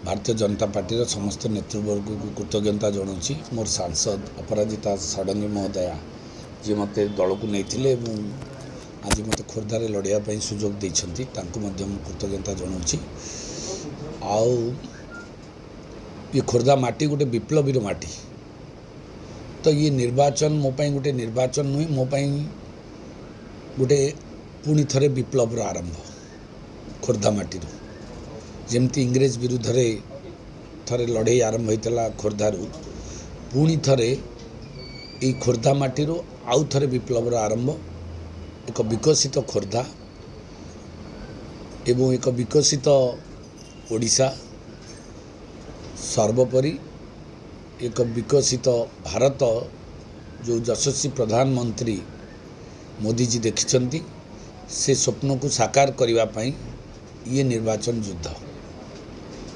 Bharatiya Janata party समस्त नेतृवर्ग को कृतज्ञता जनाऊँगी। मोर सांसद अपराजिता षडंगी महोदया जी मत दल को नहीं आज मत खोर्धार लड़ाई सुजोग देती कृतज्ञता जनाऊँगी। आउ ये खोर्धा माटी गोटे विप्लवीर माटी, तो ये निर्वाचन मोपाई गोटे निर्वाचन नुहे, मोपाई गोटे पुणी थरे विप्लवर आरंभ खोर्धा माटी जमती इंग्रेज विरुद्ध रे थरे लड़ाई आरंभ होता खोर्धारू, पुणी थरे ये खोर्धा माटी आउ थरे विप्लवर आरंभ, एक विकसित खोर्धा एवं एक विकसित ओडिशा, सर्वोपरि एक विकसित भारत जो यशस्वी प्रधानमंत्री मोदी जी देखिछंती, से स्वप्न को साकार करने ये निर्वाचन युद्ध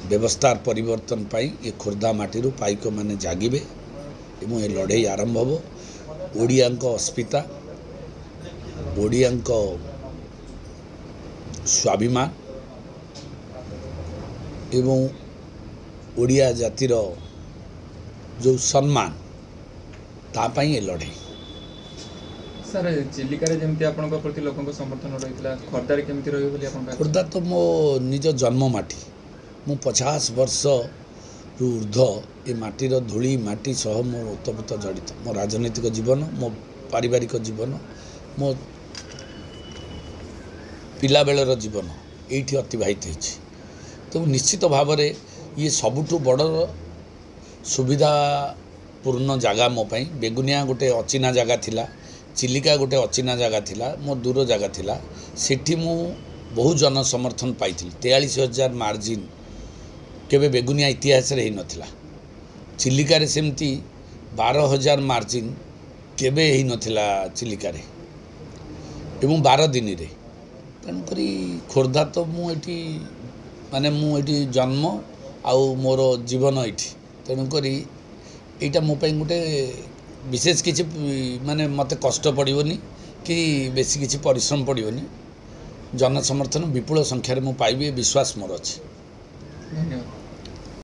व्यवस्थार परिवर्तन पाई ये खोर्धा माटी पाइक माने जागिबे एवं ये लड़ाई आरंभ हो। ओडियांक अस्मिता, ओडियांक स्वाभिमान एवं ओडिया जातिर जो सम्मान तापाई ये लड़ाई। सर चिलिका जमती आपन प्रति लोकों समर्थन रही खोर्धार केमती रही बोली आपन? खोर्धा तो मो निज जन्ममाटी, मु 50 वर्ष ऊर्ध ये माटीर धूली माटी सह मोर ओतप्रोत जड़ित। मो राजनीतिक जीवन, मो पारिवारिक जीवन, मो पिला बेलर जीवन ये अतिबाहित होती। तो निश्चित भाव में ये सबुठु बड़ सुविधापूर्ण जगह मो पाई। बेगुनिया गोटे अचिना जगह थिला, चिलिका गोटे अचिना जगह थिला, मो दूर जगह थिला, सेठी मु बहु जन समर्थन पाई। 43,000 मार्जिन केबे बेगुनिया इतिहास रे ही नथिला। चिलिका रे सेमती 12,000 मार्जिन केबे ही नथिला चिलिका रे एवं 12 दिन रे। तेणुकरी खोर्धा तो मुझे माने मुझे जन्म आउ मोर जीवन ये, तेणुकरी यहाँ मोपाई गोटे विशेष किसी माने मत कष्ट पड़ोनी कि बेसी किसी परिश्रम पड़ोनी। जन समर्थन विपुल संख्यार मु पाइबे विश्वास मोर अच्छे। धन्यवाद।